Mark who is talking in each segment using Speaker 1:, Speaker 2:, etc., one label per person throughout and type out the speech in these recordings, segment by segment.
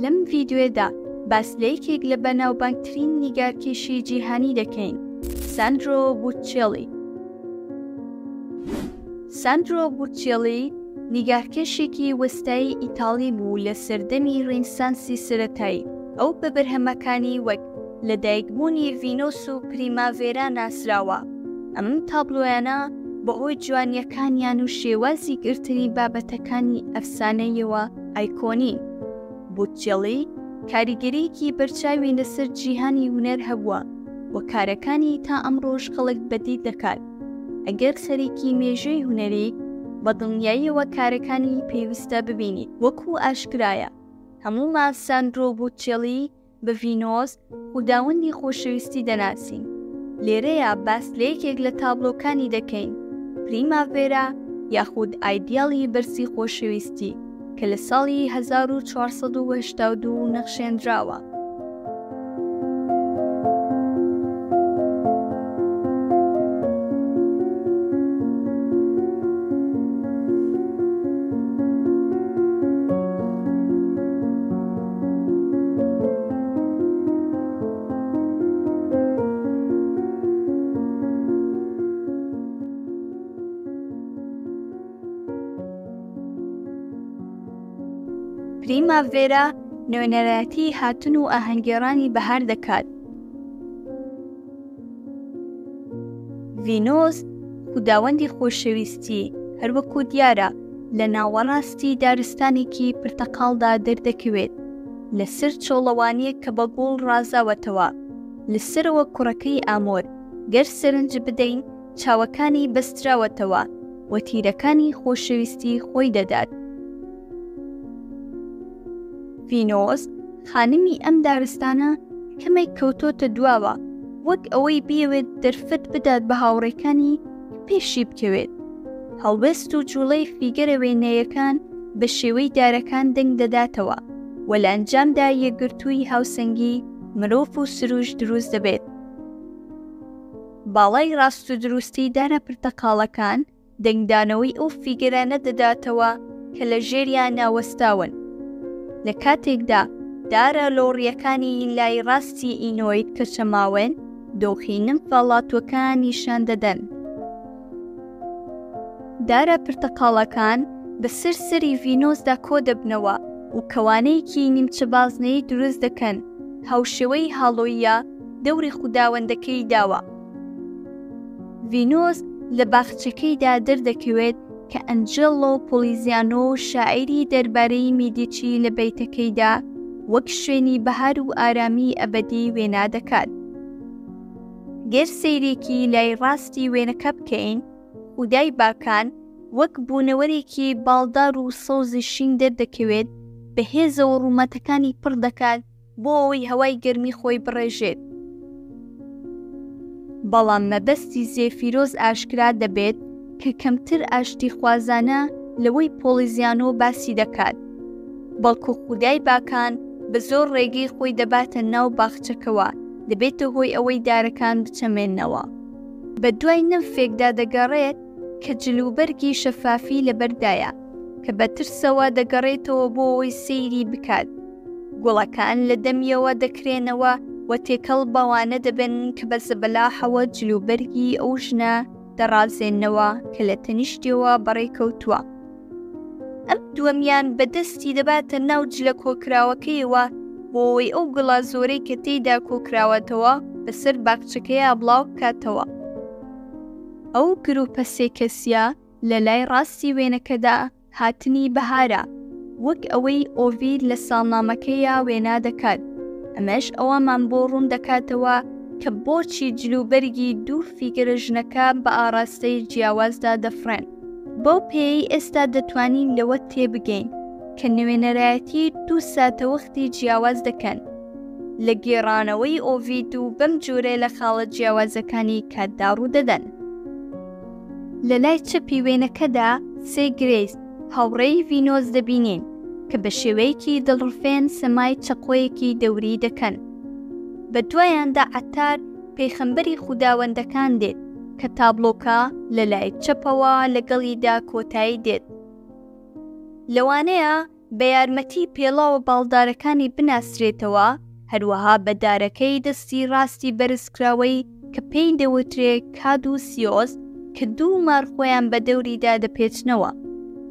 Speaker 1: لەم ڤیدیۆدا باس لە یەکێک لە بەناوبانگترین نیگارکێشی جیهانی دەکەین، ساندرۆ بۆتچێلی. ساندرۆ بۆتچێلی نیگارکێشێکی وەستایی ئیتاڵی بوو لە سەردەمی ڕێنسانسی سەرەتایی. ئەو بە بەرهەمەکانی وەک لەدایکبوونی ڤینۆس و پریماڤێرا ناسراوە. ئەم تابلۆیانە بەهۆی جوانیەکانیان و شێوازی گرتنی بابەتەکانی ئەفسانەیەوە ئایکۆنین. بۆتچێلی کاریگەریەکی بەرچاوی لەسەر جیهانی هونەر هەبووە و کارەکانی تا ئەمڕۆژ خەڵک بەدید دەکات. ئەگەر سەرێکی مێژووی هونەری بە دڵنیاییەوە کارەکانی پێویستە ببینیت، وەکو ئاشکرایە هەموومان ساندرۆ بۆتچێلی بە ڤینۆس خوداوەندی خۆشەویستی دەناسین. لێرەیە باس لە یەکێک لە تابلۆکانی دەکەین، پریماڤێرا یاخود ئایدیاڵی بەرزی خۆشەویستی کە لە ساڵی 1482 نەخشێنراوە. پریماڤێرا نوێنەرەتی هاتن و ئاهەنگگێڕانی بەهار دەکات. ڤینۆس خوداوەندی خۆشەویستی هەروەکو دیارە لە ناوەڕاستی دارستانێکی پرتەقاڵدا دەردەکەوێت، لەسەر چۆڵەوانیەک کە بە گوڵ ڕازاوەتەوە، لەسەرەوە کوڕەکەی ئامۆر گەر سەرنج بدەین چاوەکانی بەستراوەتەوە و تیرەکانی خۆشەویستی خۆی دەدات. ڤینۆس خانمی ئەم دارستانە کەمێک کەوتۆتە دواوە، وەک ئەوەی بیەوێت دەرفەت بدات بە هاوڕێکانی پێشی بکەوێت. هەڵوێست و جوڵەی فیگەرە وێنەیەکان بە شێوەی دارەکان دەنگ دەداتەوە و لە ئەنجامدا یەکگرتووی هاوسەنگی مرۆڤ و سروش دروست دەبێت. باڵای ڕاست و دروستی دارە پرتەقاڵەکان دەنگدانەوەی ئەو فیگەرانە دەداتەوە کە لە ژێریان ناوەستاون. لە کاتێکدا دارە لۆڕیەکانی لای ڕاستی ئینۆید کە چەماوێن دۆخینم فەڵاتوەکان نیشان دەدەن. دارە پرتەقاڵەکان بەسەر سەری ڤینۆسدا کۆ دەبنەوە و کەوانەیەکی نیمچە بازنەی دروست دەکەن. هاوشێوەی هاڵۆیە دەوری خوداوەندەکەی داوە. ڤینۆس لە باخچەکەیدا دەردەکەوێت کە ئەنجێلۆ پۆلیزیانۆ شاعیری دەربارەی میدیچی لە بەیتەکەیدا وەک شوێنی بەهار و ئارامی ئەبەدی وێنا دەکات. گەر سەیرێکی لای ڕاستی وێنەکە بکەین، خودای باکان وەک بوونەوەرێکی باڵدار و سەوزی شین دەردەکەوێت، بەهێزەوە ڕوومەتەکانی پڕ دەکات بۆ ئەوەی هەوای گەرمی خۆی بڕێژێت. بەڵام مەبەستی زێفیرۆز ئاشکرا دەبێت کە کەمتر ئاشتی خوازانە لەوەی پۆلیزیانۆ باسی دەکات، بەڵکو خودای باکان بە زۆر ڕێگەی خۆی دەباتە ناو باخچەکەوە، دەبێتە هۆی ئەوەی دارەکان بچەمێننەوە. بە دوای نمفێکدا دەگەڕێت کە جلوبەرگی شەفافی لەبەردایە کە بە ترسەوە دەگەڕێتەوە بۆ ئەوەی سەیری بکات. گوڵەکان لە دەمیەوە دەکرێنەوە و تێکەڵ بەوانە دەبن کە بە زەبەلاحەوە جلوبەرگی ئەو ژنە دەڕازێنەوە کە لە تەنیشتیەوە بەڕێکەوتووە. ئەم دووەمیان بەدەستی دەباتە ناو جلە کۆکراوەکەیەوە بۆ ئەوەی ئەو گڵا زۆرەی کە تێیدا کۆکراوەتەوە بەسەر باخچەکەیە بڵاو بکاتەوە. ئەو گروپە سێ کەسیە لە لای ڕاستی وێنەکەدا هاتنی بەهارە، وەک ئەوەی ئۆڤید لە ساڵنامەکەیە وێنا دەکات. ئەمەش ئەوەمان بۆ ڕوون دەکاتەوە کە بۆچی جلوبەرگی دوو فیگەرە ژنەکە بە ئاراستەی جیاوازدا دەفرێن. بەو پێی ئێستا دەتوانین لەوە تێبگەین کە نوێنەرایەتی 2 ساتە وەختی جیاواز دەکەن لە گێڕانەوەی ئۆڤید و بەم جۆرە لە خاڵە جیاوازەکانی کاتدا ڕوو دەدەن. لە لای چەپی وێنەکەدا سێ گرێز هاوڕێی ڤینۆس دەبینین کە بە شێوەیەکی دڵڕفێن سەمای چەقۆیەکی دەوری دەکەن. بە دوایاندا عەتار پێخەمبەری خوداوەندەکان دێت کە تابلۆکە لە لای چەپەوە لەگەڵیدا کۆتایی دێت. لەوانەیە بە یارمەتی پێڵاوە باڵدارەکانی بناسرێتەوە، هەروەها بە دارەکەی دەستی ڕاستی بەرزکراوەی کە پێی دەوترێت کادوسیۆس کە دوو مارخۆیان بە دەوریدا دەپێچنەوە.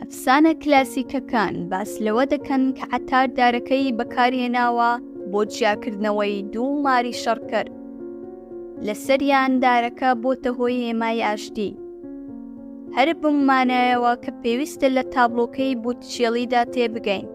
Speaker 1: ئەفسانە کلاسیکەکان باس لەوە دەکەن کە عەتار دارەکەی بەکارهێناوە بۆ جیاکردنەوەی دوو ماری شەڕکەر. لەسەریان دارەکە بۆتە هۆی هێمای ئاشتی. هەر بممانایەوە کە پێویستە لە تابلۆکەی بوتچێڵیدا تێبگەین.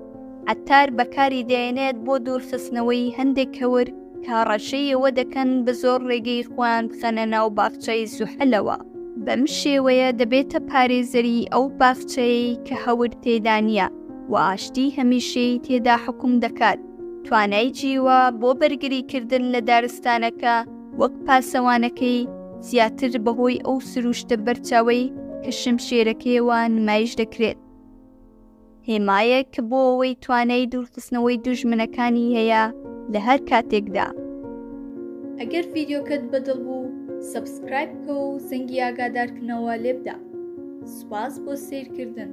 Speaker 1: عەتار بەکاری دێنێت بۆ دوورخستنەوەی هەندێک هەور کە ڕەشەی ئەوە دەکەن بە زۆر ڕێگەی خۆیان بخەنە ناو باخچەی زوحەلەوە. بەم شێوەیە دەبێتە پارێزەری ئەو باخچەیەی کە هەور تێدا نییە و ئاشتی هەمیشەی تێدا حکوم دەکات. توانای جیوە بۆ بەرگریکردن لە دارستانەکە وەک پاسەوانەکەی زیاتر بەهۆی ئەو سروشتە بەرچاوەی کە شمشێرەکەیەوە نمایش دەکرێت. هێمایەک کە بۆ ئەوەی توانای دوورخستنەوەی دوژمنەکانی هەیە لە هەر کاتێکدا. ئەگەر ڤیدیۆکەت بەدڵ بوو، سەبسکرایب بکە و زەنگی ئاگادارکردنەوە لێبدا. سوپاس بۆ سەیرکردن.